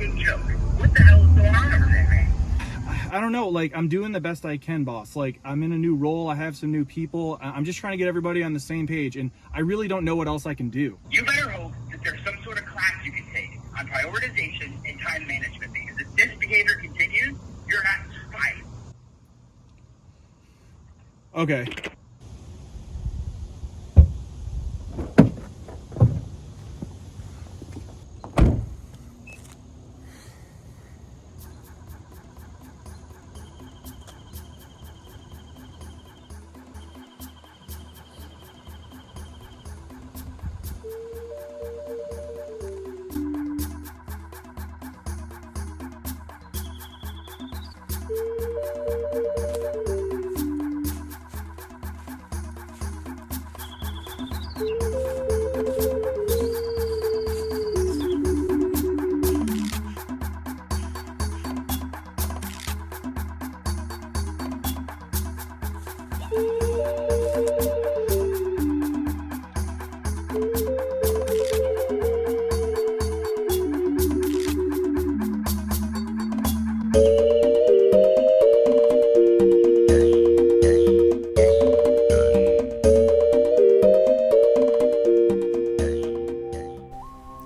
fucking joke. What the hell is going on over there, man? I don't know, like, I'm doing the best I can, boss. Like, I'm in a new role, I have some new people, I'm just trying to get everybody on the same page, and I really don't know what else I can do. You better hope that there's some sort of class you can take on prioritization and time management, because if this behavior continues, you're not fired. Okay.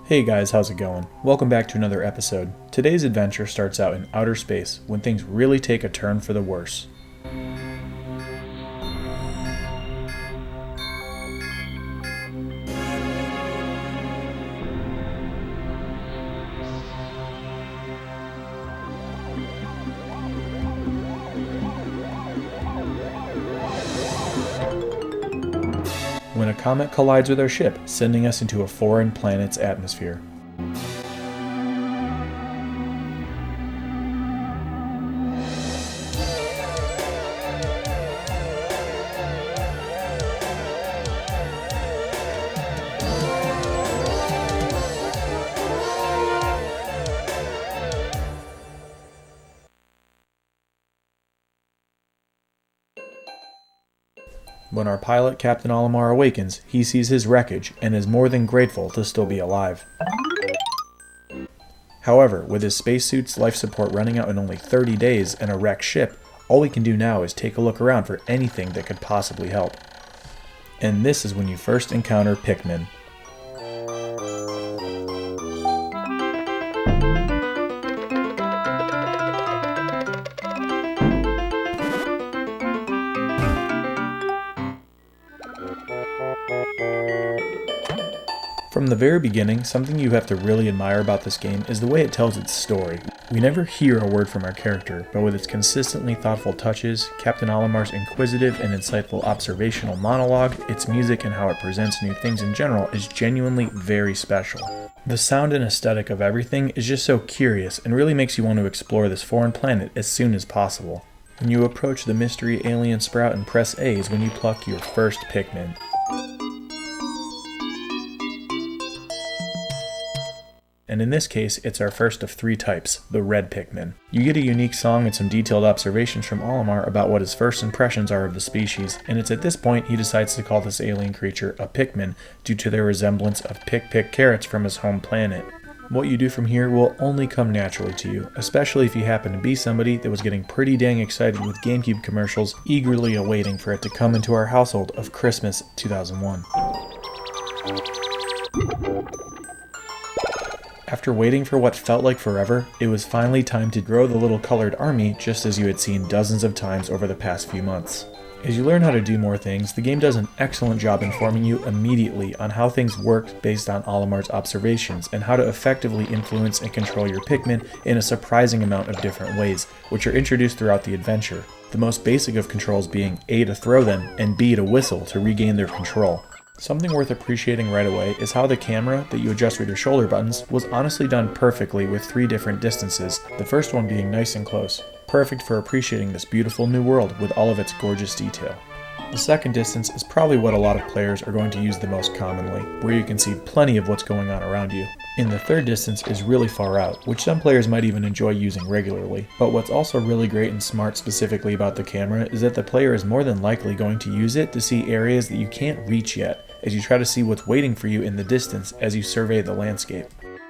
Hey guys, how's it going? Welcome back to another episode. Today's adventure starts out in outer space when things really take a turn for the worse. When a comet collides with our ship, sending us into a foreign planet's atmosphere. When our pilot, Captain Olimar, awakens, he sees his wreckage and is more than grateful to still be alive. However, with his spacesuit's life support running out in only 30 days and a wrecked ship, all we can do now is take a look around for anything that could possibly help. And this is when you first encounter Pikmin. From the very beginning, something you have to really admire about this game is the way it tells its story. We never hear a word from our character, but with its consistently thoughtful touches, Captain Olimar's inquisitive and insightful observational monologue, its music and how it presents new things in general is genuinely very special. The sound and aesthetic of everything is just so curious and really makes you want to explore this foreign planet as soon as possible. When you approach the mystery alien sprout and press A is when you pluck your first Pikmin. And in this case, it's our first of three types, the red Pikmin. You get a unique song and some detailed observations from Olimar about what his first impressions are of the species, and it's at this point he decides to call this alien creature a Pikmin due to their resemblance of pick carrots from his home planet. What you do from here will only come naturally to you, especially if you happen to be somebody that was getting pretty dang excited with Gamecube commercials, eagerly awaiting for it to come into our household of Christmas 2001. After waiting for what felt like forever, it was finally time to grow the little colored army just as you had seen dozens of times over the past few months. As you learn how to do more things, the game does an excellent job informing you immediately on how things work based on Olimar's observations and how to effectively influence and control your Pikmin in a surprising amount of different ways, which are introduced throughout the adventure. The most basic of controls being A to throw them and B to whistle to regain their control. Something worth appreciating right away is how the camera that you adjust with your shoulder buttons was honestly done perfectly with 3 different distances, the first one being nice and close, perfect for appreciating this beautiful new world with all of its gorgeous detail. The second distance is probably what a lot of players are going to use the most commonly, where you can see plenty of what's going on around you. And the third distance is really far out, which some players might even enjoy using regularly. But what's also really great and smart specifically about the camera is that the player is more than likely going to use it to see areas that you can't reach yet, as you try to see what's waiting for you in the distance as you survey the landscape.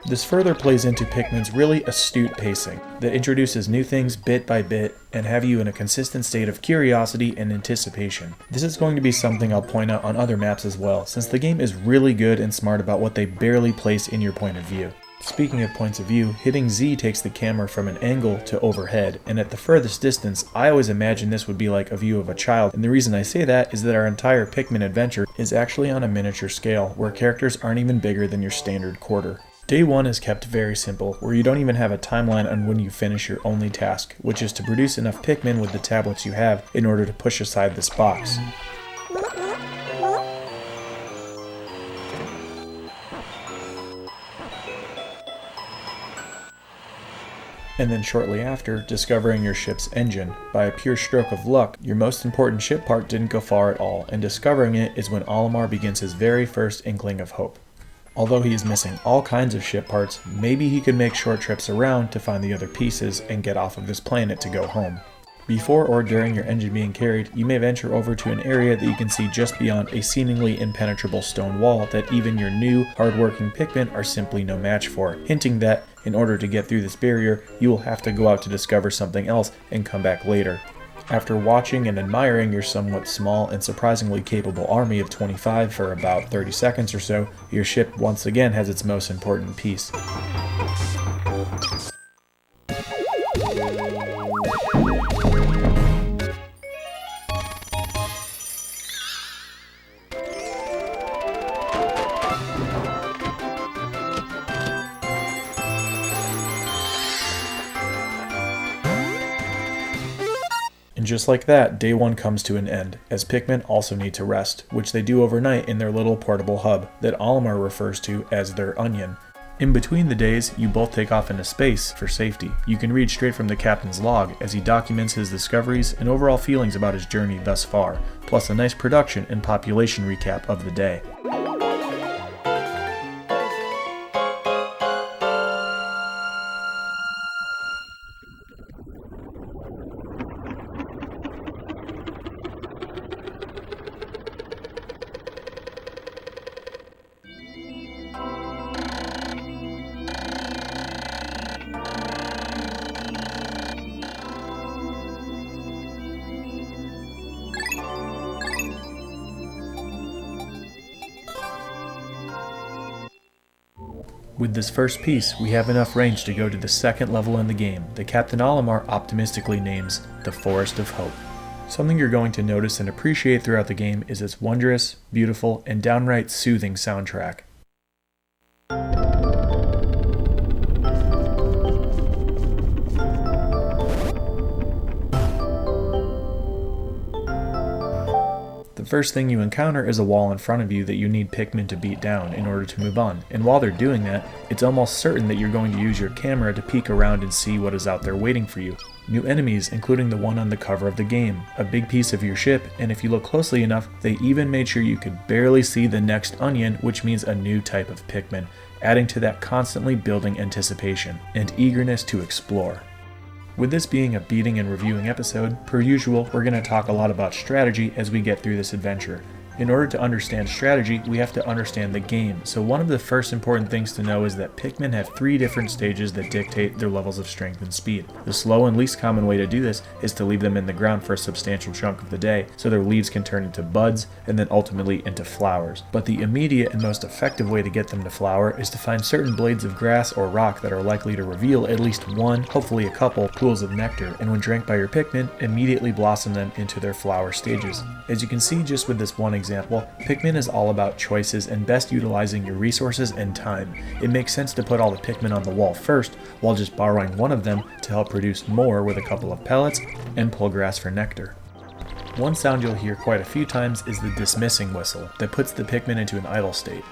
This further plays into Pikmin's really astute pacing that introduces new things bit by bit and have you in a consistent state of curiosity and anticipation. This is going to be something I'll point out on other maps as well, since the game is really good and smart about what they barely place in your point of view. Speaking of points of view, hitting Z takes the camera from an angle to overhead, and at the furthest distance, I always imagine this would be like a view of a child, and the reason I say that is that our entire Pikmin adventure is actually on a miniature scale, where characters aren't even bigger than your standard quarter. Day 1 is kept very simple, where you don't even have a timeline on when you finish your only task, which is to produce enough Pikmin with the tablets you have in order to push aside this box. And then shortly after, discovering your ship's engine. By a pure stroke of luck, your most important ship part didn't go far at all, and discovering it is when Olimar begins his very first inkling of hope. Although he is missing all kinds of ship parts, maybe he could make short trips around to find the other pieces and get off of this planet to go home. Before or during your engine being carried, you may venture over to an area that you can see just beyond a seemingly impenetrable stone wall that even your new, hard-working Pikmin are simply no match for, hinting that, in order to get through this barrier, you will have to go out to discover something else and come back later. After watching and admiring your somewhat small and surprisingly capable army of 25 for about 30 seconds or so, your ship once again has its most important piece. And just like that, day 1 comes to an end, as Pikmin also need to rest, which they do overnight in their little portable hub that Olimar refers to as their onion. In between the days, you both take off into space for safety. You can read straight from the captain's log as he documents his discoveries and overall feelings about his journey thus far, plus a nice production and population recap of the day. With this first piece, we have enough range to go to the second level in the game that Captain Olimar optimistically names the Forest of Hope. Something you're going to notice and appreciate throughout the game is its wondrous, beautiful, and downright soothing soundtrack. The first thing you encounter is a wall in front of you that you need Pikmin to beat down in order to move on, and while they're doing that, it's almost certain that you're going to use your camera to peek around and see what is out there waiting for you. New enemies, including the one on the cover of the game, a big piece of your ship, and if you look closely enough, they even made sure you could barely see the next onion, which means a new type of Pikmin, adding to that constantly building anticipation and eagerness to explore. With this being a beating and reviewing episode, per usual, we're going to talk a lot about strategy as we get through this adventure. In order to understand strategy, we have to understand the game, so one of the first important things to know is that Pikmin have 3 different stages that dictate their levels of strength and speed. The slow and least common way to do this is to leave them in the ground for a substantial chunk of the day, so their leaves can turn into buds and then ultimately into flowers. But the immediate and most effective way to get them to flower is to find certain blades of grass or rock that are likely to reveal at least one, hopefully a couple, pools of nectar, and when drank by your Pikmin, immediately blossom them into their flower stages. As you can see just with this one example, Pikmin is all about choices and best utilizing your resources and time. It makes sense to put all the Pikmin on the wall first, while just borrowing one of them to help produce more with a couple of pellets and pull grass for nectar. One sound you'll hear quite a few times is the dismissing whistle that puts the Pikmin into an idle state.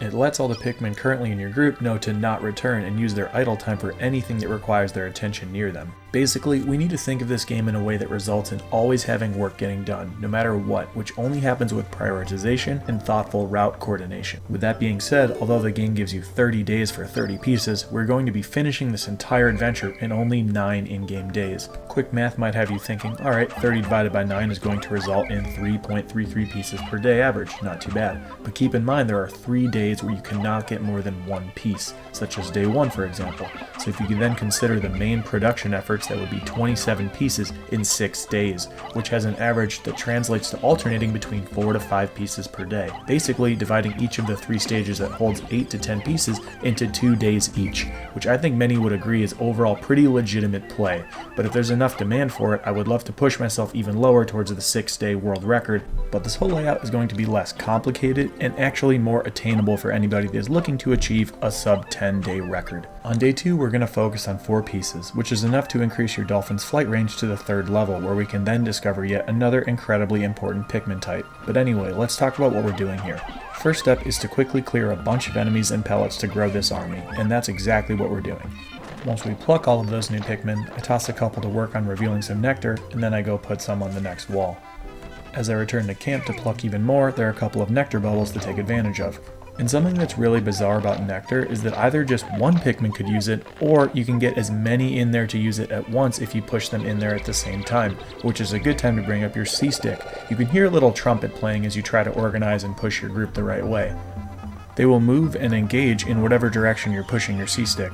It lets all the Pikmin currently in your group know to not return and use their idle time for anything that requires their attention near them. Basically, we need to think of this game in a way that results in always having work getting done, no matter what, which only happens with prioritization and thoughtful route coordination. With that being said, although the game gives you 30 days for 30 pieces, we're going to be finishing this entire adventure in only 9 in-game days. Quick math might have you thinking, alright, 30 divided by 9 is going to result in 3.33 pieces per day average, not too bad. But keep in mind there are 3 days where you cannot get more than 1 piece, such as day 1 for example. So if you can then consider the main production efforts, that would be 27 pieces in 6 days, which has an average that translates to alternating between 4 to 5 pieces per day, basically dividing each of the 3 stages that holds 8 to 10 pieces into 2 days each, which I think many would agree is overall pretty legitimate play. But if there's enough demand for it, I would love to push myself even lower towards the 6-day world record, but this whole layout is going to be less complicated and actually more attainable for anybody that is looking to achieve a sub 10-day record. On day 2, we're going to focus on 4 pieces, which is enough to increase your Dolphin's flight range to the 3rd level, where we can then discover yet another incredibly important Pikmin type. But anyway, let's talk about what we're doing here. First step is to quickly clear a bunch of enemies and pellets to grow this army, and that's exactly what we're doing. Once we pluck all of those new Pikmin, I toss a couple to work on revealing some nectar, and then I go put some on the next wall. As I return to camp to pluck even more, there are a couple of nectar bubbles to take advantage of. And something that's really bizarre about nectar is that either just one Pikmin could use it, or you can get as many in there to use it at once if you push them in there at the same time, which is a good time to bring up your C-stick. You can hear a little trumpet playing as you try to organize and push your group the right way. They will move and engage in whatever direction you're pushing your C-stick.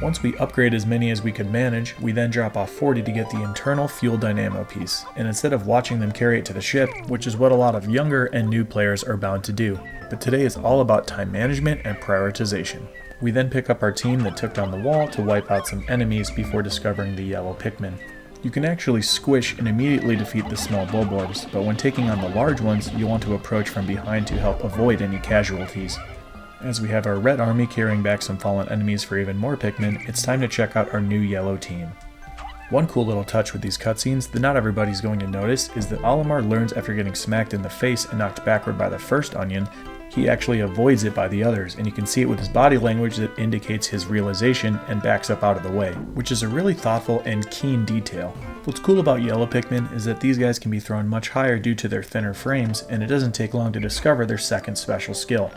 Once we upgrade as many as we could manage, we then drop off 40 to get the internal fuel dynamo piece, and instead of watching them carry it to the ship, which is what a lot of younger and new players are bound to do. But today is all about time management and prioritization. We then pick up our team that took down the wall to wipe out some enemies before discovering the yellow Pikmin. You can actually squish and immediately defeat the small bulborbs, but when taking on the large ones, you'll want to approach from behind to help avoid any casualties. As we have our red army carrying back some fallen enemies for even more Pikmin, it's time to check out our new yellow team. One cool little touch with these cutscenes that not everybody's going to notice is that Olimar learns after getting smacked in the face and knocked backward by the first onion, he actually avoids it by the others, and you can see it with his body language that indicates his realization and backs up out of the way, which is a really thoughtful and keen detail. What's cool about yellow Pikmin is that these guys can be thrown much higher due to their thinner frames, and it doesn't take long to discover their second special skill.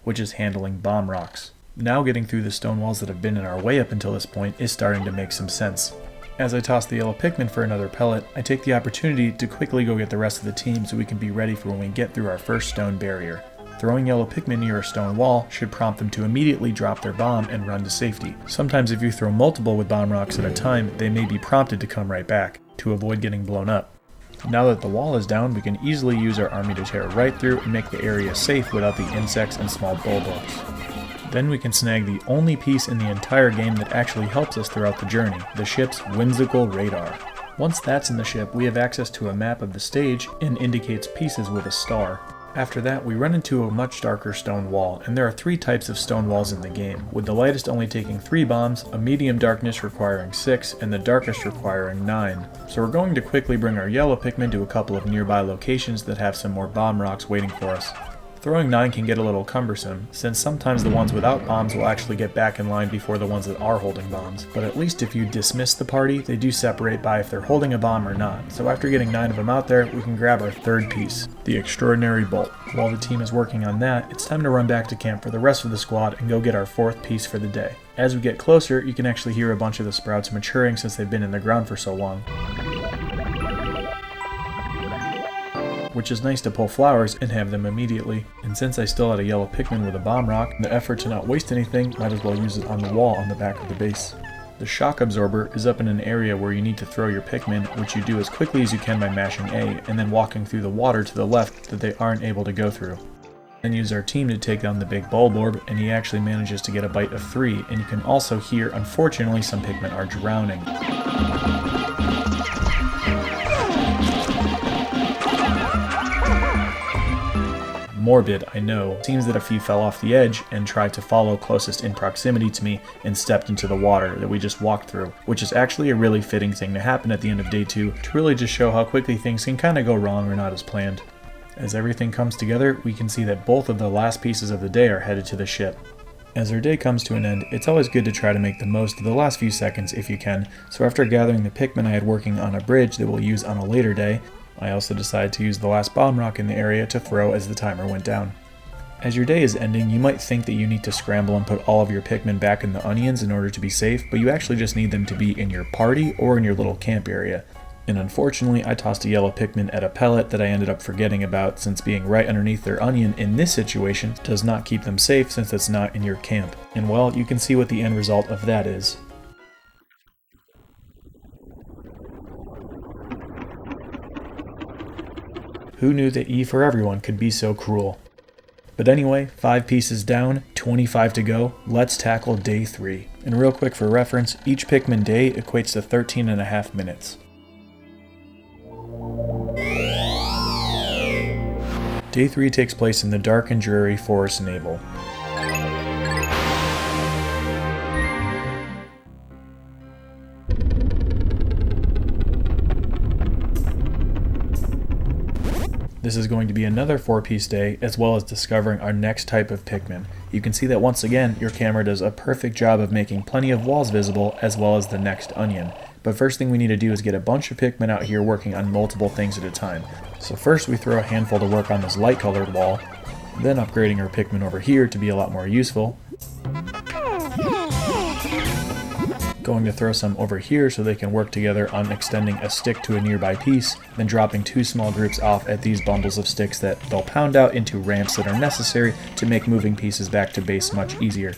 Which is handling bomb rocks. Now getting through the stone walls that have been in our way up until this point is starting to make some sense. As I toss the yellow Pikmin for another pellet, I take the opportunity to quickly go get the rest of the team so we can be ready for when we get through our first stone barrier. Throwing yellow Pikmin near a stone wall should prompt them to immediately drop their bomb and run to safety. Sometimes if you throw multiple with bomb rocks at a time, they may be prompted to come right back, to avoid getting blown up. Now that the wall is down, we can easily use our army to tear right through and make the area safe without the insects and small bulbos. Then we can snag the only piece in the entire game that actually helps us throughout the journey, the ship's whimsical radar. Once that's in the ship, we have access to a map of the stage and indicates pieces with a star. After that, we run into a much darker stone wall, and there are 3 types of stone walls in the game, with the lightest only taking 3 bombs, a medium darkness requiring 6, and the darkest requiring 9. So we're going to quickly bring our yellow Pikmin to a couple of nearby locations that have some more bomb rocks waiting for us. Throwing 9 can get a little cumbersome, since sometimes the ones without bombs will actually get back in line before the ones that are holding bombs, but at least if you dismiss the party, they do separate by if they're holding a bomb or not, so after getting 9 of them out there, we can grab our 3rd piece, the extraordinary bolt. While the team is working on that, it's time to run back to camp for the rest of the squad and go get our 4th piece for the day. As we get closer, you can actually hear a bunch of the sprouts maturing since they've been in the ground for so long. Which is nice to pull flowers and have them immediately. And since I still had a yellow Pikmin with a bomb rock, in the effort to not waste anything, might as well use it on the wall on the back of the base. The shock absorber is up in an area where you need to throw your Pikmin, which you do as quickly as you can by mashing A, and then walking through the water to the left that they aren't able to go through. Then use our team to take down the big bulborb, and he actually manages to get a bite of 3, and you can also hear, unfortunately, some Pikmin are drowning. Morbid, I know. Seems that a few fell off the edge and tried to follow closest in proximity to me and stepped into the water that we just walked through, which is actually a really fitting thing to happen at the end of day 2 to really just show how quickly things can kind of go wrong or not as planned. As everything comes together, we can see that both of the last pieces of the day are headed to the ship. As our day comes to an end, it's always good to try to make the most of the last few seconds if you can, so after gathering the Pikmin I had working on a bridge that we'll use on a later day, I also decided to use the last bomb rock in the area to throw as the timer went down. As your day is ending, you might think that you need to scramble and put all of your Pikmin back in the onions in order to be safe, but you actually just need them to be in your party or in your little camp area. And unfortunately, I tossed a yellow Pikmin at a pellet that I ended up forgetting about, since being right underneath their onion in this situation does not keep them safe since it's not in your camp. And well, you can see what the end result of that is. Who knew that E for Everyone could be so cruel? But anyway, 5 pieces down, 25 to go, let's tackle day 3. And real quick for reference, each Pikmin day equates to 13.5 minutes. Day 3 takes place in the dark and dreary forest naval. This is going to be another 4-piece day, as well as discovering our next type of Pikmin. You can see that once again, your camera does a perfect job of making plenty of walls visible, as well as the next onion. But first thing we need to do is get a bunch of Pikmin out here working on multiple things at a time. So first we throw a handful to work on this light colored wall, then upgrading our Pikmin over here to be a lot more useful. Going to throw some over here so they can work together on extending a stick to a nearby piece, then dropping 2 small groups off at these bundles of sticks that they'll pound out into ramps that are necessary to make moving pieces back to base much easier.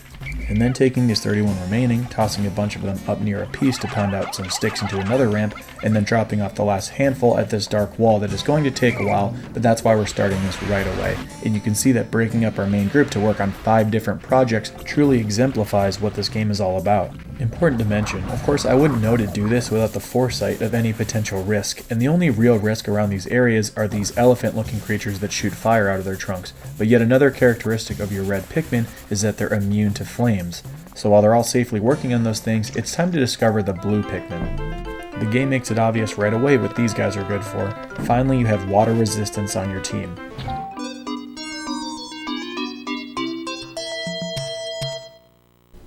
And then taking these 31 remaining, tossing a bunch of them up near a piece to pound out some sticks into another ramp, and then dropping off the last handful at this dark wall that is going to take a while, but that's why we're starting this right away. And you can see that breaking up our main group to work on 5 different projects truly exemplifies what this game is all about. Important to mention, of course I wouldn't know to do this without the foresight of any potential risk, and the only real risk around these areas are these elephant-looking creatures that shoot fire out of their trunks. But yet another characteristic of your red Pikmin is that they're immune to flames. So while they're all safely working on those things, it's time to discover the blue Pikmin. The game makes it obvious right away what these guys are good for. Finally, you have water resistance on your team.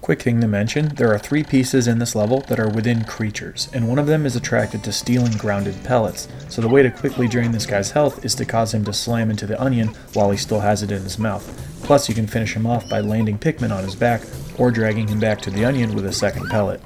Quick thing to mention, there are 3 pieces in this level that are within creatures, and one of them is attracted to stealing grounded pellets, so the way to quickly drain this guy's health is to cause him to slam into the onion while he still has it in his mouth. Plus you can finish him off by landing Pikmin on his back, or dragging him back to the onion with a second pellet.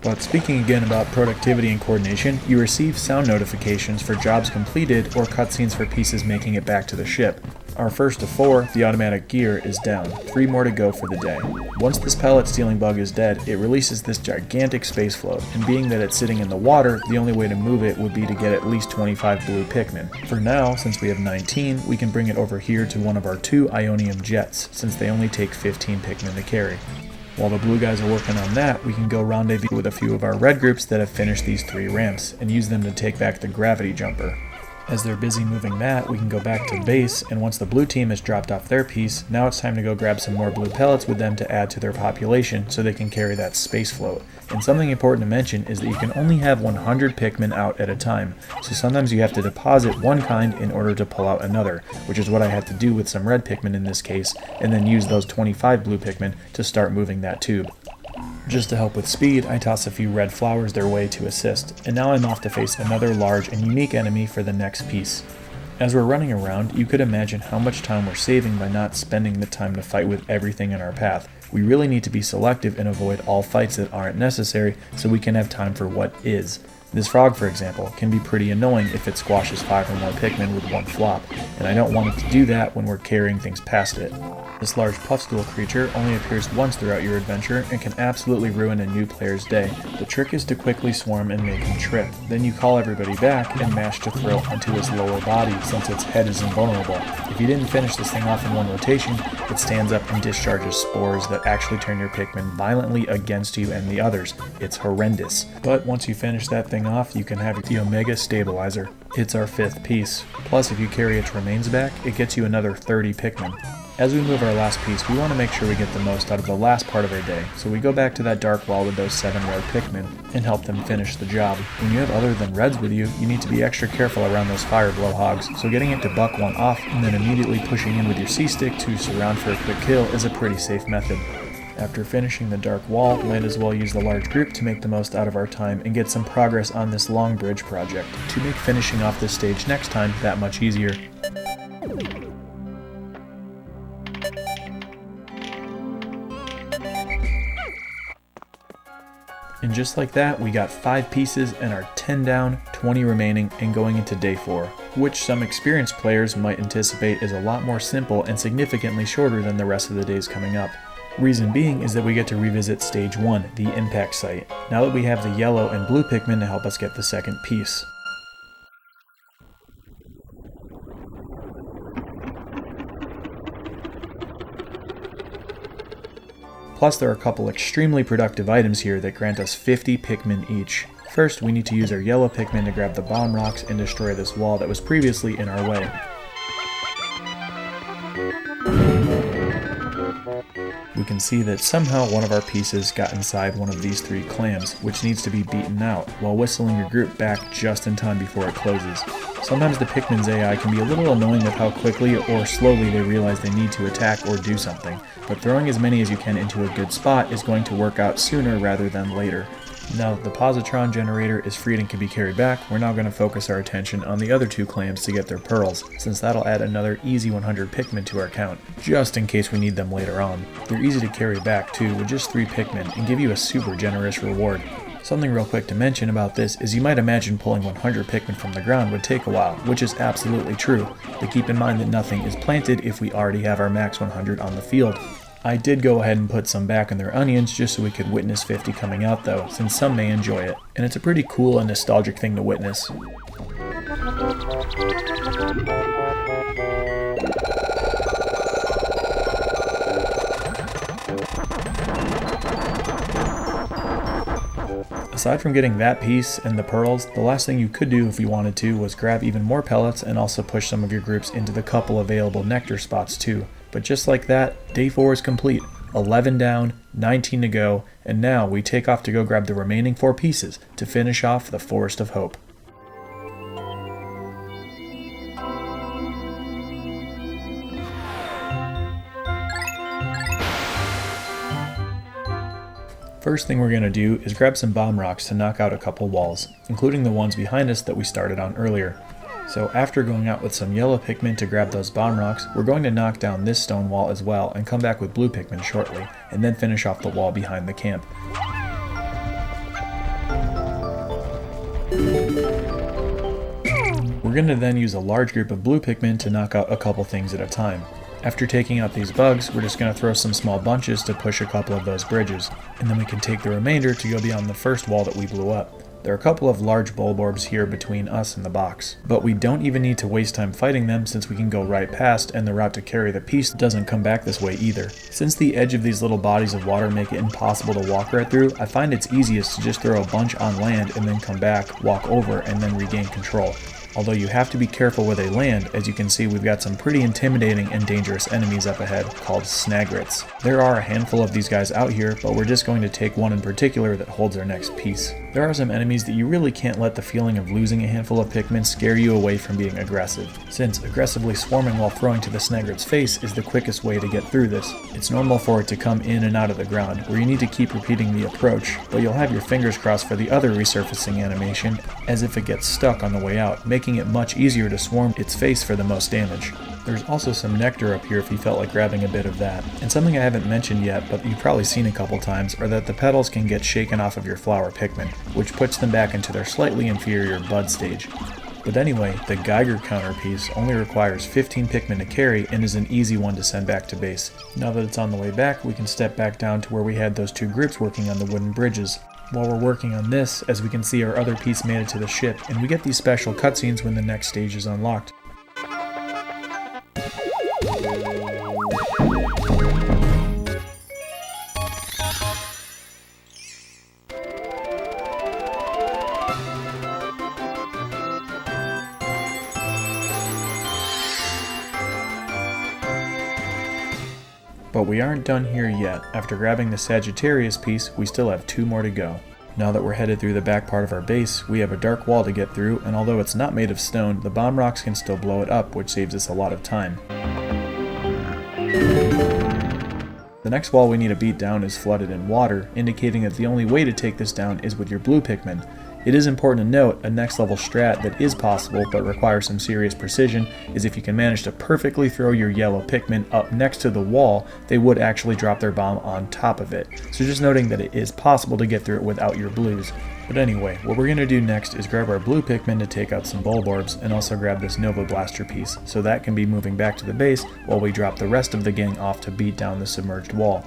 But speaking again about productivity and coordination, you receive sound notifications for jobs completed or cutscenes for pieces making it back to the ship. Our first of 4, the automatic gear, is down, 3 more to go for the day. Once this pellet stealing bug is dead, it releases this gigantic space float, and being that it's sitting in the water, the only way to move it would be to get at least 25 blue Pikmin. For now, since we have 19, we can bring it over here to one of our 2 Ionium jets, since they only take 15 Pikmin to carry. While the blue guys are working on that, we can go rendezvous with a few of our red groups that have finished these 3 ramps, and use them to take back the gravity jumper. As they're busy moving that, we can go back to base, and once the blue team has dropped off their piece, now it's time to go grab some more blue pellets with them to add to their population so they can carry that space float. And something important to mention is that you can only have 100 Pikmin out at a time, so sometimes you have to deposit one kind in order to pull out another, which is what I had to do with some red Pikmin in this case, and then use those 25 blue Pikmin to start moving that tube. Just to help with speed, I toss a few red flowers their way to assist, and now I'm off to face another large and unique enemy for the next piece. As we're running around, you could imagine how much time we're saving by not spending the time to fight with everything in our path. We really need to be selective and avoid all fights that aren't necessary so we can have time for what is. This frog, for example, can be pretty annoying if it squashes 5 or more Pikmin with one flop, and I don't want it to do that when we're carrying things past it. This large puffstool creature only appears once throughout your adventure and can absolutely ruin a new player's day. The trick is to quickly swarm and make him trip. Then you call everybody back and mash to throw onto his lower body since its head is invulnerable. If you didn't finish this thing off in one rotation, it stands up and discharges spores that actually turn your Pikmin violently against you and the others. It's horrendous. But once you finish that thing off, you can have the Omega Stabilizer. It's our 5th piece. Plus, if you carry its remains back, it gets you another 30 Pikmin. As we move our last piece, we want to make sure we get the most out of the last part of our day, so we go back to that dark wall with those 7 red Pikmin and help them finish the job. When you have other than reds with you, you need to be extra careful around those fire blowhogs, so getting it to buck one off and then immediately pushing in with your C-stick to surround for a quick kill is a pretty safe method. After finishing the dark wall, might as well use the large group to make the most out of our time and get some progress on this long bridge project, to make finishing off this stage next time that much easier. And just like that, we got 5 pieces and are 10 down, 20 remaining, and going into day 4, which some experienced players might anticipate is a lot more simple and significantly shorter than the rest of the days coming up. Reason being is that we get to revisit stage 1, the impact site, now that we have the yellow and blue Pikmin to help us get the second piece. Plus, there are a couple extremely productive items here that grant us 50 Pikmin each. First, we need to use our yellow Pikmin to grab the bomb rocks and destroy this wall that was previously in our way. We can see that somehow one of our pieces got inside one of these 3 clams, which needs to be beaten out, while whistling your group back just in time before it closes. Sometimes the Pikmin's AI can be a little annoying with how quickly or slowly they realize they need to attack or do something, but throwing as many as you can into a good spot is going to work out sooner rather than later. Now that the positron generator is freed and can be carried back, we're now going to focus our attention on the other 2 clams to get their pearls, since that'll add another easy 100 Pikmin to our count, just in case we need them later on. They're easy to carry back too, with just 3 Pikmin, and give you a super generous reward. Something real quick to mention about this is you might imagine pulling 100 Pikmin from the ground would take a while, which is absolutely true, but keep in mind that nothing is planted if we already have our max 100 on the field. I did go ahead and put some back in their onions just so we could witness 50 coming out though, since some may enjoy it, and it's a pretty cool and nostalgic thing to witness. Aside from getting that piece and the pearls, the last thing you could do if you wanted to was grab even more pellets and also push some of your groups into the couple available nectar spots too. But just like that, day 4 is complete. 11 down, 19 to go, and now we take off to go grab the remaining 4 pieces to finish off the Forest of Hope. First thing we're going to do is grab some bomb rocks to knock out a couple walls, including the ones behind us that we started on earlier. So after going out with some yellow Pikmin to grab those bomb rocks, we're going to knock down this stone wall as well and come back with blue Pikmin shortly, and then finish off the wall behind the camp. We're going to then use a large group of blue Pikmin to knock out a couple things at a time. After taking out these bugs, we're just going to throw some small bunches to push a couple of those bridges, and then we can take the remainder to go beyond the first wall that we blew up. There are a couple of large bulborbs here between us and the box, but we don't even need to waste time fighting them since we can go right past and the route to carry the piece doesn't come back this way either. Since the edge of these little bodies of water make it impossible to walk right through, I find it's easiest to just throw a bunch on land and then come back, walk over, and then regain control. Although you have to be careful where they land, as you can see we've got some pretty intimidating and dangerous enemies up ahead called snagrets. There are a handful of these guys out here, but we're just going to take one in particular that holds our next piece. There are some enemies that you really can't let the feeling of losing a handful of Pikmin scare you away from being aggressive, since aggressively swarming while throwing to the snagret's face is the quickest way to get through this. It's normal for it to come in and out of the ground, where you need to keep repeating the approach, but you'll have your fingers crossed for the other resurfacing animation, as if it gets stuck on the way out, making it much easier to swarm its face for the most damage. There's also some nectar up here if you felt like grabbing a bit of that. And something I haven't mentioned yet, but you've probably seen a couple times, are that the petals can get shaken off of your flower Pikmin, which puts them back into their slightly inferior bud stage. But anyway, the Geiger counter piece only requires 15 Pikmin to carry and is an easy one to send back to base. Now that it's on the way back, we can step back down to where we had those 2 groups working on the wooden bridges. While we're working on this, as we can see, our other piece made it to the ship, and we get these special cutscenes when the next stage is unlocked. But we aren't done here yet. After grabbing the Sagittarius piece, we still have 2 more to go. Now that we're headed through the back part of our base, we have a dark wall to get through, and although it's not made of stone, the bomb rocks can still blow it up, which saves us a lot of time. The next wall we need to beat down is flooded in water, indicating that the only way to take this down is with your blue Pikmin. It is important to note a next level strat that is possible but requires some serious precision is if you can manage to perfectly throw your yellow Pikmin up next to the wall, they would actually drop their bomb on top of it. So just noting that it is possible to get through it without your blues. But anyway, what we're going to do next is grab our blue Pikmin to take out some bulb orbs and also grab this Nova Blaster piece, so that can be moving back to the base while we drop the rest of the gang off to beat down the submerged wall.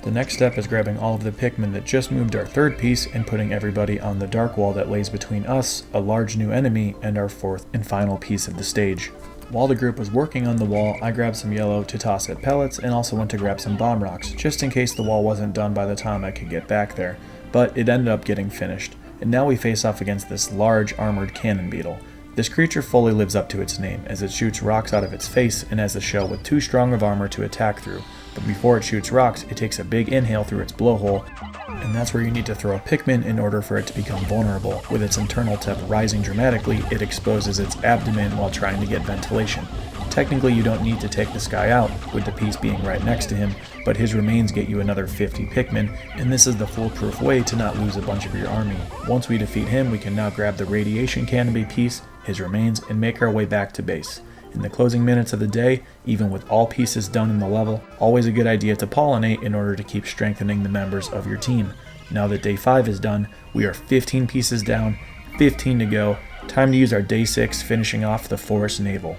The next step is grabbing all of the Pikmin that just moved our third piece and putting everybody on the dark wall that lays between us, a large new enemy, and our fourth and final piece of the stage. While the group was working on the wall, I grabbed some yellow to toss at pellets and also went to grab some bomb rocks, just in case the wall wasn't done by the time I could get back there, but it ended up getting finished. And now we face off against this large armored cannon beetle. This creature fully lives up to its name, as it shoots rocks out of its face and has a shell with too strong of armor to attack through. But before it shoots rocks, it takes a big inhale through its blowhole, and that's where you need to throw a Pikmin in order for it to become vulnerable. With its internal temp rising dramatically, it exposes its abdomen while trying to get ventilation. Technically, you don't need to take this guy out, with the piece being right next to him, but his remains get you another 50 Pikmin, and this is the foolproof way to not lose a bunch of your army. Once we defeat him, we can now grab the radiation canopy piece, his remains, and make our way back to base. In the closing minutes of the day, even with all pieces done in the level, always a good idea to pollinate in order to keep strengthening the members of your team. Now that day 5 is done, we are 15 pieces down, 15 to go, time to use our day 6 finishing off the forest naval.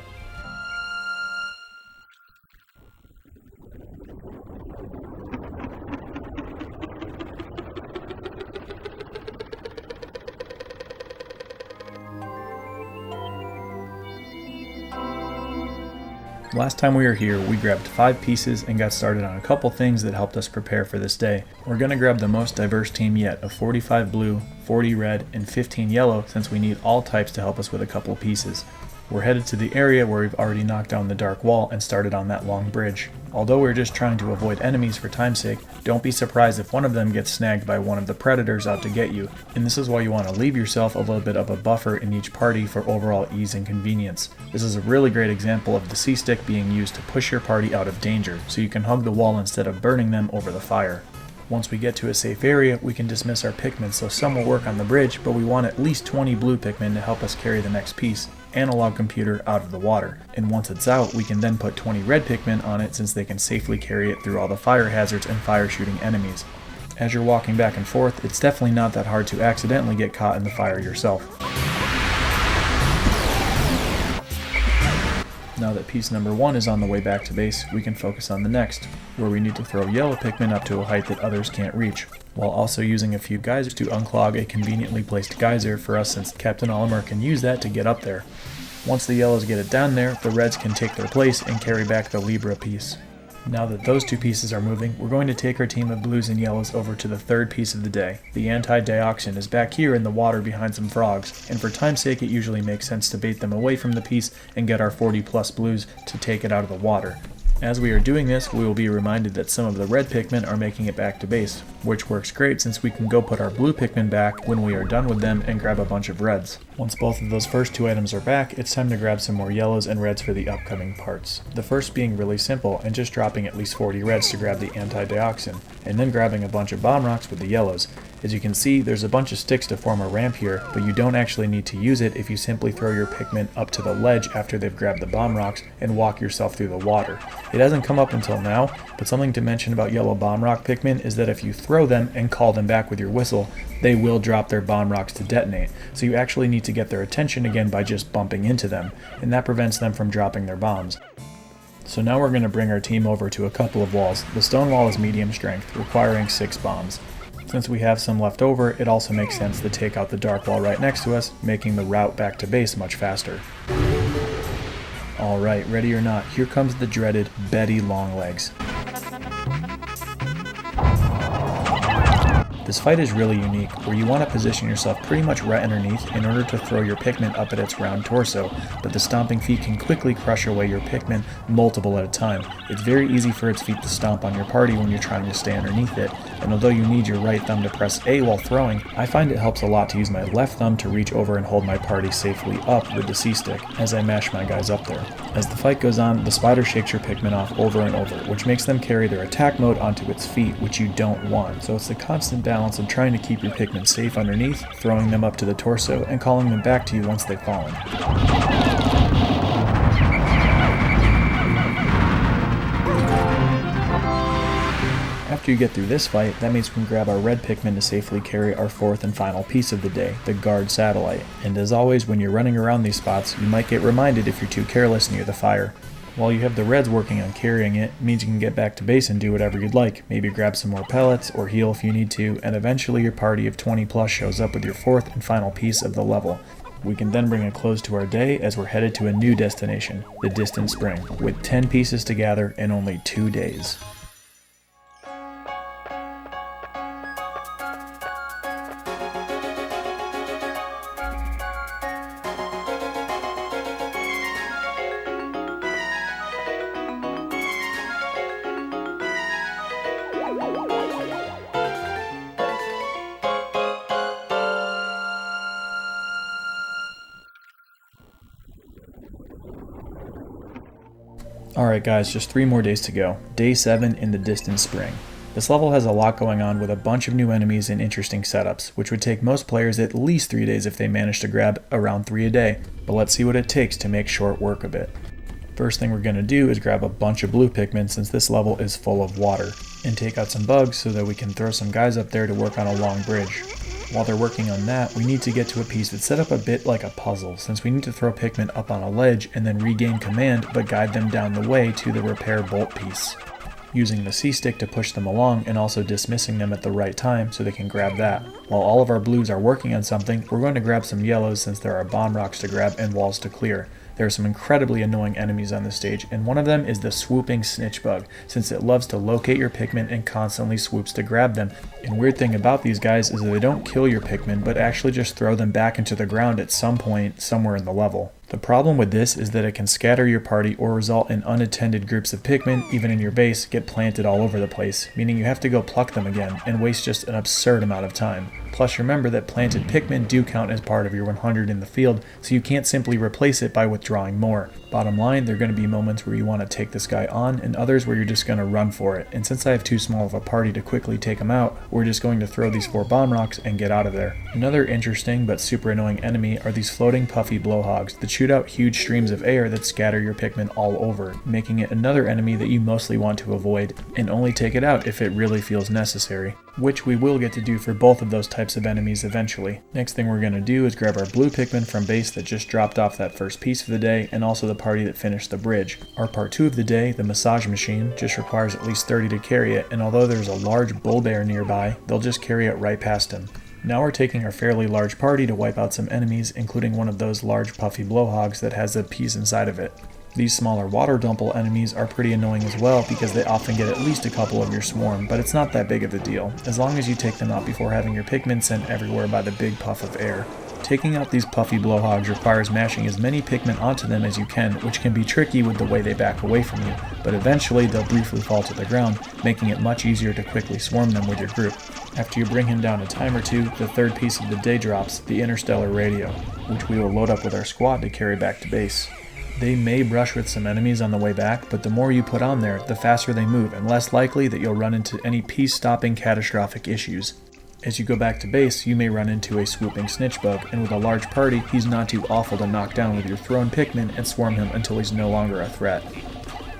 Last time we were here, we grabbed 5 pieces and got started on a couple things that helped us prepare for this day. We're going to grab the most diverse team yet of 45 blue, 40 red, and 15 yellow since we need all types to help us with a couple pieces. We're headed to the area where we've already knocked down the dark wall and started on that long bridge. Although we're just trying to avoid enemies for time's sake, don't be surprised if one of them gets snagged by one of the predators out to get you, and this is why you want to leave yourself a little bit of a buffer in each party for overall ease and convenience. This is a really great example of the C-stick being used to push your party out of danger, so you can hug the wall instead of burning them over the fire. Once we get to a safe area, we can dismiss our Pikmin, so some will work on the bridge, but we want at least 20 blue Pikmin to help us carry the next piece, analog computer, out of the water. And once it's out, we can then put 20 red Pikmin on it since they can safely carry it through all the fire hazards and fire shooting enemies. As you're walking back and forth, it's definitely not that hard to accidentally get caught in the fire yourself. Now that piece number 1 is on the way back to base, we can focus on the next, where we need to throw yellow Pikmin up to a height that others can't reach, while also using a few geysers to unclog a conveniently placed geyser for us since Captain Olimar can use that to get up there. Once the yellows get it down there, the reds can take their place and carry back the Libra piece. Now that those 2 pieces are moving, we're going to take our team of blues and yellows over to the third piece of the day. The anti-dioxin is back here in the water behind some frogs, and for time's sake it usually makes sense to bait them away from the piece and get our 40 plus blues to take it out of the water. As we are doing this, we will be reminded that some of the red Pikmin are making it back to base, which works great since we can go put our blue Pikmin back when we are done with them and grab a bunch of reds. Once both of those first 2 items are back, it's time to grab some more yellows and reds for the upcoming parts. The first being really simple and just dropping at least 40 reds to grab the anti-dioxin, and then grabbing a bunch of bomb rocks with the yellows. As you can see, there's a bunch of sticks to form a ramp here, but you don't actually need to use it if you simply throw your Pikmin up to the ledge after they've grabbed the bomb rocks and walk yourself through the water. It hasn't come up until now, but something to mention about yellow bomb rock Pikmin is that if you throw them and call them back with your whistle, they will drop their bomb rocks to detonate, so you actually need to get their attention again by just bumping into them, and that prevents them from dropping their bombs. So now we're going to bring our team over to a couple of walls. The stone wall is medium strength, requiring 6 bombs. Since we have some left over, it also makes sense to take out the dark wall right next to us, making the route back to base much faster. Alright, ready or not, here comes the dreaded Betty Longlegs. This fight is really unique, where you want to position yourself pretty much right underneath in order to throw your Pikmin up at its round torso, but the stomping feet can quickly crush away your Pikmin multiple at a time. It's very easy for its feet to stomp on your party when you're trying to stay underneath it, and although you need your right thumb to press A while throwing, I find it helps a lot to use my left thumb to reach over and hold my party safely up with the C stick as I mash my guys up there. As the fight goes on, the spider shakes your Pikmin off over and over, which makes them carry their attack mode onto its feet, which you don't want, so it's the constant balance of trying to keep your Pikmin safe underneath, throwing them up to the torso, and calling them back to you once they've fallen. After you get through this fight, that means we can grab our red Pikmin to safely carry our fourth and final piece of the day, the guard satellite. And as always, when you're running around these spots, you might get reminded if you're too careless near the fire. While you have the reds working on carrying it, means you can get back to base and do whatever you'd like. Maybe grab some more pellets or heal if you need to, and eventually your party of 20 plus shows up with your fourth and final piece of the level. We can then bring a close to our day as we're headed to a new destination, the distant spring, with 10 pieces to gather in only 2 days. Alright guys, just 3 more days to go. Day 7 in the distant spring. This level has a lot going on with a bunch of new enemies and interesting setups, which would take most players at least 3 days if they manage to grab around 3 a day, but let's see what it takes to make short work of it. First thing we're going to do is grab a bunch of blue Pikmin since this level is full of water, and take out some bugs so that we can throw some guys up there to work on a long bridge. While they're working on that, we need to get to a piece that's set up a bit like a puzzle, since we need to throw Pikmin up on a ledge and then regain command but guide them down the way to the repair bolt piece. Using the C stick to push them along and also dismissing them at the right time so they can grab that. While all of our blues are working on something, we're going to grab some yellows since there are bomb rocks to grab and walls to clear. There are some incredibly annoying enemies on the stage, and one of them is the swooping snitch bug, since it loves to locate your Pikmin and constantly swoops to grab them. And weird thing about these guys is that they don't kill your Pikmin, but actually just throw them back into the ground at some point somewhere in the level. The problem with this is that it can scatter your party or result in unattended groups of Pikmin, even in your base, get planted all over the place, meaning you have to go pluck them again, and waste just an absurd amount of time. Plus remember that planted Pikmin do count as part of your 100 in the field, so you can't simply replace it by withdrawing more. Bottom line, there are going to be moments where you want to take this guy on, and others where you're just going to run for it, and since I have too small of a party to quickly take him out, we're just going to throw these 4 bomb rocks and get out of there. Another interesting but super annoying enemy are these floating puffy blowhogs that shoot out huge streams of air that scatter your Pikmin all over, making it another enemy that you mostly want to avoid, and only take it out if it really feels necessary, which we will get to do for both of those types of enemies eventually. Next thing we're going to do is grab our blue Pikmin from base that just dropped off that first piece of the day, and also the party that finished the bridge. Our part 2 of the day, the massage machine, just requires at least 30 to carry it, and although there's a large bull bear nearby, they'll just carry it right past him. Now we're taking our fairly large party to wipe out some enemies, including one of those large puffy blowhogs that has a piece inside of it. These smaller water dumple enemies are pretty annoying as well because they often get at least a couple of your swarm, but it's not that big of a deal, as long as you take them out before having your Pikmin sent everywhere by the big puff of air. Taking out these puffy blowhogs requires mashing as many Pikmin onto them as you can, which can be tricky with the way they back away from you, but eventually they'll briefly fall to the ground, making it much easier to quickly swarm them with your group. After you bring him down a time or two, the third piece of the day drops, the interstellar radio, which we will load up with our squad to carry back to base. They may brush with some enemies on the way back, but the more you put on there, the faster they move and less likely that you'll run into any piece-stopping catastrophic issues. As you go back to base, you may run into a swooping snitch bug, and with a large party, he's not too awful to knock down with your thrown Pikmin and swarm him until he's no longer a threat.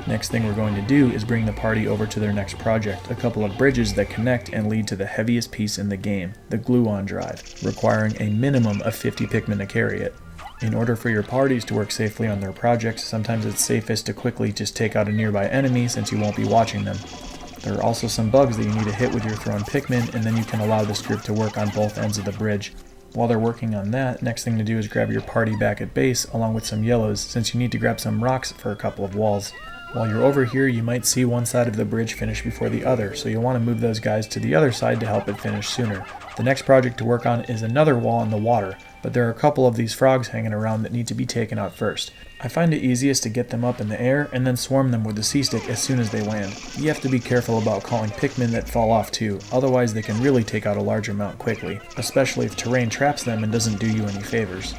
Next thing we're going to do is bring the party over to their next project, a couple of bridges that connect and lead to the heaviest piece in the game, the gluon drive, requiring a minimum of 50 Pikmin to carry it. In order for your parties to work safely on their projects, sometimes it's safest to quickly just take out a nearby enemy since you won't be watching them. There are also some bugs that you need to hit with your thrown Pikmin, and then you can allow this group to work on both ends of the bridge. While they're working on that, next thing to do is grab your party back at base along with some yellows since you need to grab some rocks for a couple of walls. While you're over here, you might see one side of the bridge finish before the other, so you'll want to move those guys to the other side to help it finish sooner. The next project to work on is another wall in the water, but there are a couple of these frogs hanging around that need to be taken out first. I find it easiest to get them up in the air and then swarm them with the C-stick as soon as they land. You have to be careful about calling Pikmin that fall off too, otherwise they can really take out a large amount quickly, especially if terrain traps them and doesn't do you any favors.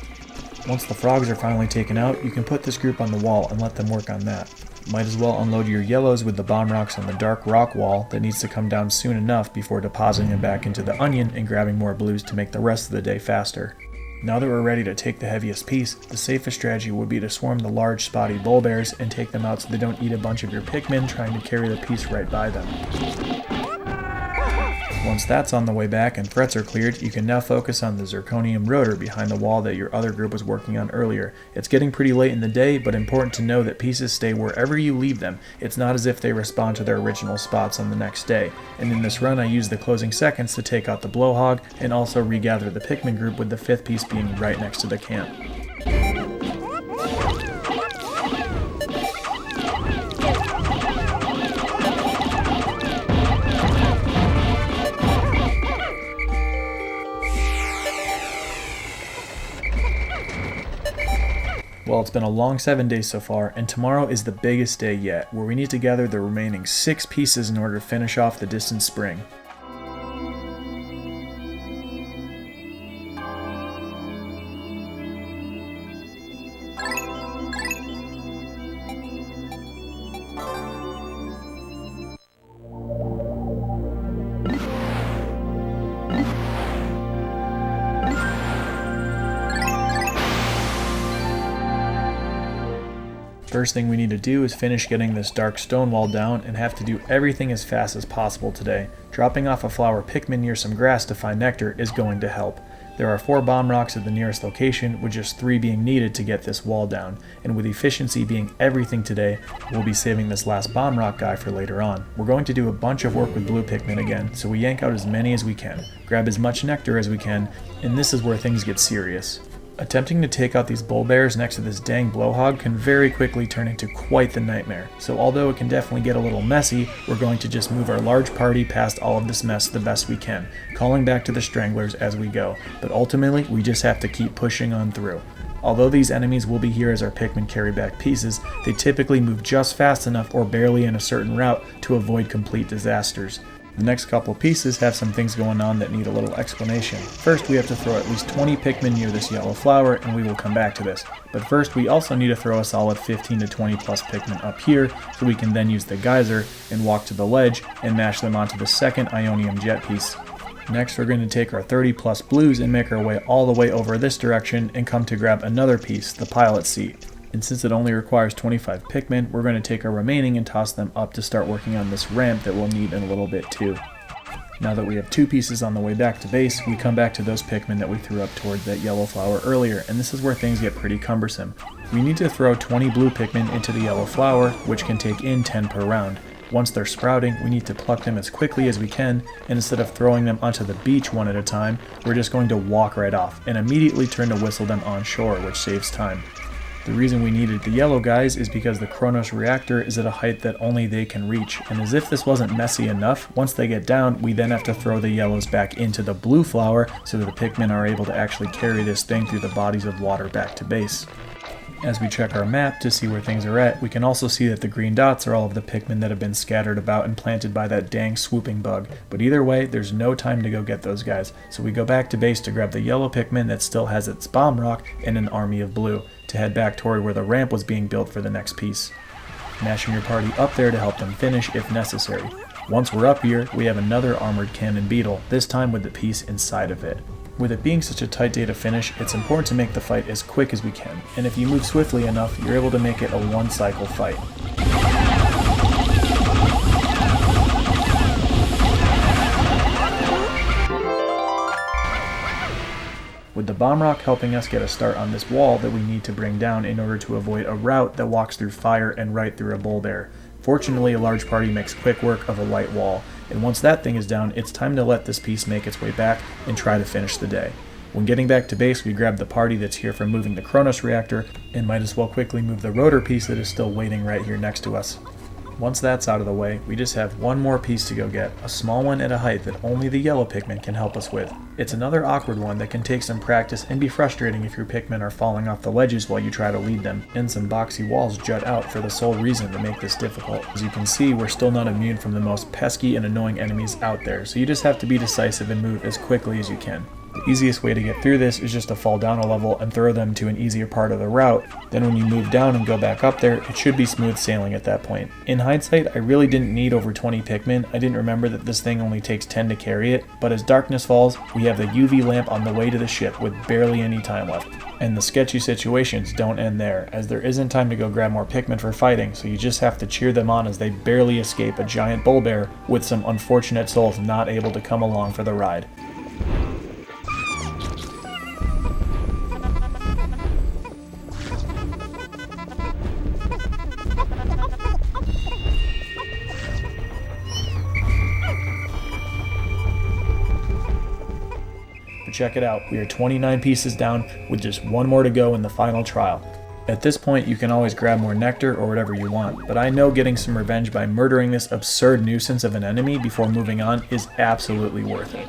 Once the frogs are finally taken out, you can put this group on the wall and let them work on that. Might as well unload your yellows with the bomb rocks on the dark rock wall that needs to come down soon enough before depositing them back into the onion and grabbing more blues to make the rest of the day faster. Now that we're ready to take the heaviest piece, the safest strategy would be to swarm the large spotty bull bears and take them out so they don't eat a bunch of your Pikmin trying to carry the piece right by them. Once that's on the way back and threats are cleared, you can now focus on the zirconium rotor behind the wall that your other group was working on earlier. It's getting pretty late in the day, but important to know that pieces stay wherever you leave them. It's not as if they respond to their original spots on the next day. And in this run I used the closing seconds to take out the blowhog and also regather the Pikmin group, with the fifth piece being right next to the camp. Well, it's been a long 7 days so far, and tomorrow is the biggest day yet, where we need to gather the remaining 6 pieces in order to finish off the distant spring. First thing we need to do is finish getting this dark stone wall down, and have to do everything as fast as possible today. Dropping off a flower Pikmin near some grass to find nectar is going to help. There are 4 bomb rocks at the nearest location, with just 3 being needed to get this wall down, and with efficiency being everything today, we'll be saving this last bomb rock guy for later on. We're going to do a bunch of work with blue Pikmin again, so we yank out as many as we can, grab as much nectar as we can, and this is where things get serious. Attempting to take out these bull bears next to this dang blowhog can very quickly turn into quite the nightmare, so although it can definitely get a little messy, we're going to just move our large party past all of this mess the best we can, calling back to the stranglers as we go, but ultimately we just have to keep pushing on through. Although these enemies will be here as our Pikmin carry back pieces, they typically move just fast enough or barely in a certain route to avoid complete disasters. The next couple pieces have some things going on that need a little explanation. First, we have to throw at least 20 Pikmin near this yellow flower, and we will come back to this. But first, we also need to throw a solid 15 to 20 plus Pikmin up here, so we can then use the geyser and walk to the ledge and mash them onto the second Ionium jet piece. Next, we're going to take our 30 plus blues and make our way all the way over this direction and come to grab another piece, the pilot seat. And since it only requires 25 Pikmin, we're going to take our remaining and toss them up to start working on this ramp that we'll need in a little bit too. Now that we have 2 pieces on the way back to base, we come back to those Pikmin that we threw up toward that yellow flower earlier, and this is where things get pretty cumbersome. We need to throw 20 blue Pikmin into the yellow flower, which can take in 10 per round. Once they're sprouting, we need to pluck them as quickly as we can, and instead of throwing them onto the beach one at a time, we're just going to walk right off, and immediately turn to whistle them on shore, which saves time. The reason we needed the yellow guys is because the Kronos reactor is at a height that only they can reach, and as if this wasn't messy enough, once they get down, we then have to throw the yellows back into the blue flower so that the Pikmin are able to actually carry this thing through the bodies of water back to base. As we check our map to see where things are at, we can also see that the green dots are all of the Pikmin that have been scattered about and planted by that dang swooping bug. But either way, there's no time to go get those guys, so we go back to base to grab the yellow Pikmin that still has its bomb rock and an army of blue, to head back toward where the ramp was being built for the next piece. Mashing your party up there to help them finish if necessary. Once we're up here, we have another armored cannon beetle, this time with the piece inside of it. With it being such a tight day to finish, it's important to make the fight as quick as we can, and if you move swiftly enough, you're able to make it a one-cycle fight. With the bomb rock helping us get a start on this wall that we need to bring down in order to avoid a route that walks through fire and right through a bull bear. Fortunately, a large party makes quick work of a light wall, and once that thing is down, it's time to let this piece make its way back and try to finish the day. When getting back to base, we grab the party that's here from moving the Kronos reactor, and might as well quickly move the rotor piece that is still waiting right here next to us. Once that's out of the way, we just have one more piece to go get, a small one at a height that only the yellow Pikmin can help us with. It's another awkward one that can take some practice and be frustrating if your Pikmin are falling off the ledges while you try to lead them, and some boxy walls jut out for the sole reason to make this difficult. As you can see, we're still not immune from the most pesky and annoying enemies out there, so you just have to be decisive and move as quickly as you can. The easiest way to get through this is just to fall down a level and throw them to an easier part of the route. Then when you move down and go back up there, it should be smooth sailing at that point. In hindsight, I really didn't need over 20 Pikmin. I didn't remember that this thing only takes 10 to carry it, but as darkness falls, we have the UV lamp on the way to the ship with barely any time left. And the sketchy situations don't end there, as there isn't time to go grab more Pikmin for fighting, so you just have to cheer them on as they barely escape a giant bull bear with some unfortunate souls not able to come along for the ride. Check it out, we are 29 pieces down with just one more to go in the final trial. At this point you can always grab more nectar or whatever you want, but I know getting some revenge by murdering this absurd nuisance of an enemy before moving on is absolutely worth it.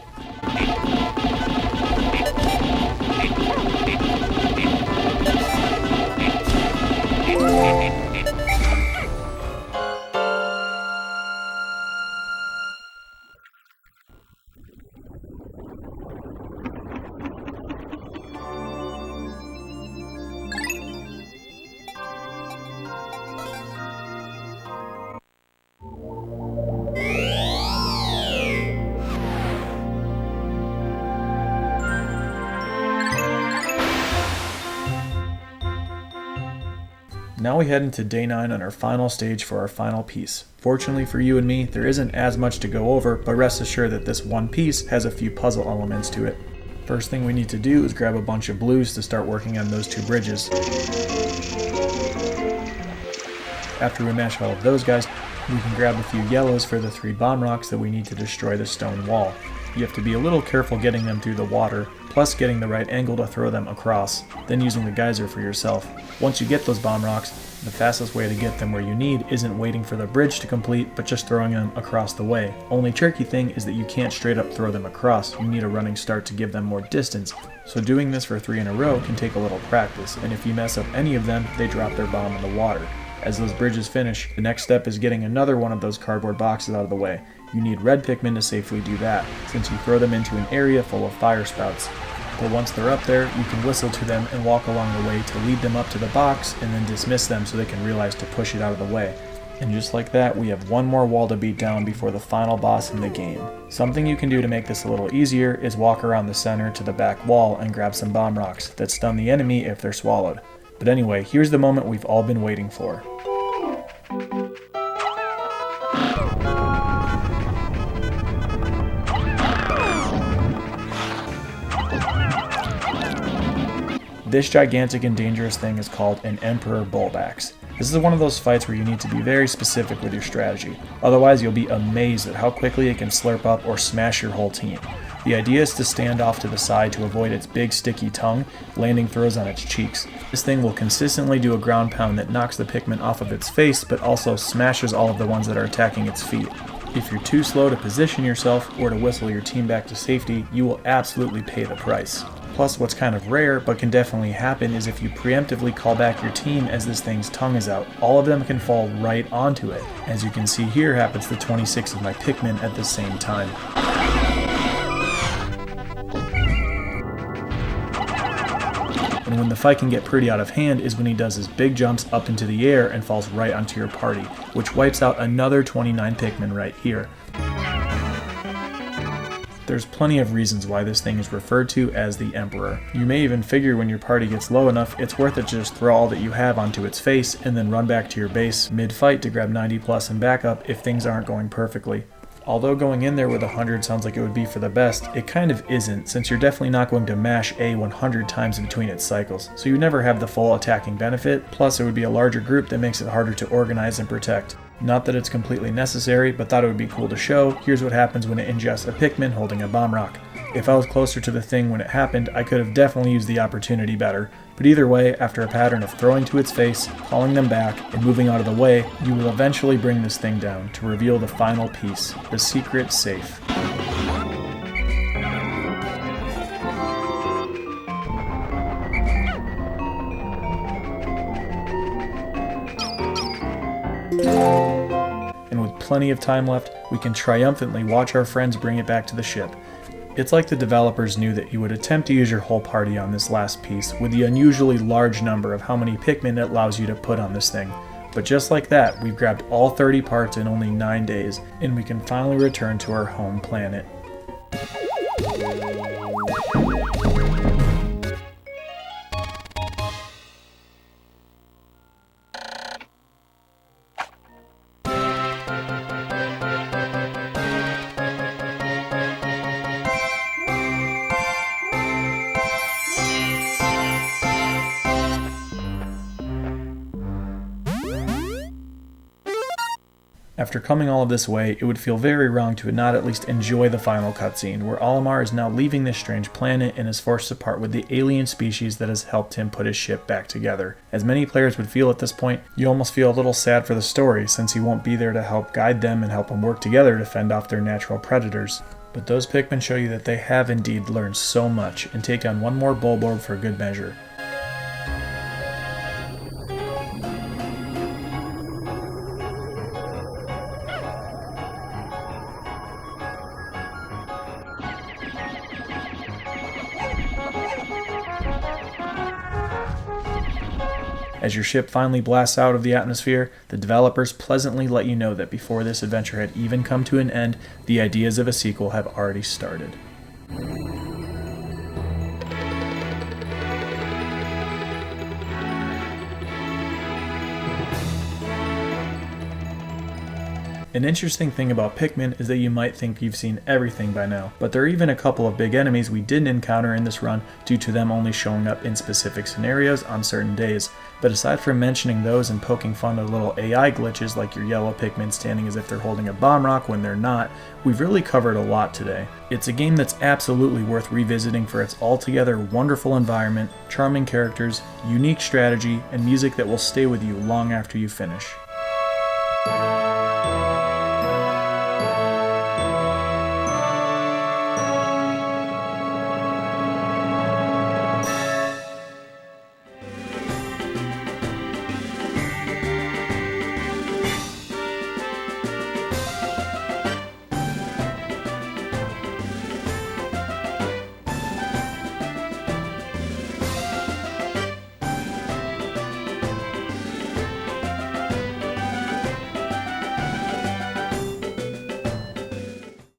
Now we head into day 9 on our final stage for our final piece. Fortunately for you and me, there isn't as much to go over, but rest assured that this one piece has a few puzzle elements to it. First thing we need to do is grab a bunch of blues to start working on those 2 bridges. After we mash all of those guys, we can grab a few yellows for the 3 bomb rocks that we need to destroy the stone wall. You have to be a little careful getting them through the water, plus getting the right angle to throw them across, then using the geyser for yourself. Once you get those bomb rocks, the fastest way to get them where you need isn't waiting for the bridge to complete, but just throwing them across the way. Only tricky thing is that you can't straight up throw them across, you need a running start to give them more distance. So doing this for 3 in a row can take a little practice, and if you mess up any of them, they drop their bomb in the water. As those bridges finish, the next step is getting another one of those cardboard boxes out of the way. You need red Pikmin to safely do that, since you throw them into an area full of fire spouts. But once they're up there, you can whistle to them and walk along the way to lead them up to the box and then dismiss them so they can realize to push it out of the way. And just like that, we have one more wall to beat down before the final boss in the game. Something you can do to make this a little easier is walk around the center to the back wall and grab some bomb rocks that stun the enemy if they're swallowed. But anyway, here's the moment we've all been waiting for. This gigantic and dangerous thing is called an Emperor Bullbax. This is one of those fights where you need to be very specific with your strategy, otherwise you'll be amazed at how quickly it can slurp up or smash your whole team. The idea is to stand off to the side to avoid its big sticky tongue, landing throws on its cheeks. This thing will consistently do a ground pound that knocks the Pikmin off of its face, but also smashes all of the ones that are attacking its feet. If you're too slow to position yourself or to whistle your team back to safety, you will absolutely pay the price. Plus, what's kind of rare, but can definitely happen, is if you preemptively call back your team as this thing's tongue is out, all of them can fall right onto it. As you can see here happens to 26 of my Pikmin at the same time. And when the fight can get pretty out of hand is when he does his big jumps up into the air and falls right onto your party, which wipes out another 29 Pikmin right here. There's plenty of reasons why this thing is referred to as the Emperor. You may even figure when your party gets low enough, it's worth it to just throw all that you have onto its face and then run back to your base mid-fight to grab 90 plus and backup if things aren't going perfectly. Although going in there with 100 sounds like it would be for the best, it kind of isn't, since you're definitely not going to mash A 100 times between its cycles, so you never have the full attacking benefit, plus it would be a larger group that makes it harder to organize and protect. Not that it's completely necessary, but thought it would be cool to show. Here's what happens when it ingests a Pikmin holding a bomb rock. If I was closer to the thing when it happened, I could have definitely used the opportunity better. But either way, after a pattern of throwing to its face, calling them back, and moving out of the way, you will eventually bring this thing down to reveal the final piece, the secret safe. And with plenty of time left, we can triumphantly watch our friends bring it back to the ship. It's like the developers knew that you would attempt to use your whole party on this last piece with the unusually large number of how many Pikmin it allows you to put on this thing. But just like that, we've grabbed all 30 parts in only 9 days, and we can finally return to our home planet. After coming all of this way, it would feel very wrong to not at least enjoy the final cutscene, where Olimar is now leaving this strange planet and is forced to part with the alien species that has helped him put his ship back together. As many players would feel at this point, you almost feel a little sad for the story, since he won't be there to help guide them and help them work together to fend off their natural predators. But those Pikmin show you that they have indeed learned so much, and take on one more Bulborb for good measure. As your ship finally blasts out of the atmosphere, the developers pleasantly let you know that before this adventure had even come to an end, the ideas of a sequel have already started. An interesting thing about Pikmin is that you might think you've seen everything by now, but there are even a couple of big enemies we didn't encounter in this run due to them only showing up in specific scenarios on certain days. But aside from mentioning those and poking fun at little AI glitches like your yellow Pikmin standing as if they're holding a bomb rock when they're not, we've really covered a lot today. It's a game that's absolutely worth revisiting for its altogether wonderful environment, charming characters, unique strategy, and music that will stay with you long after you finish.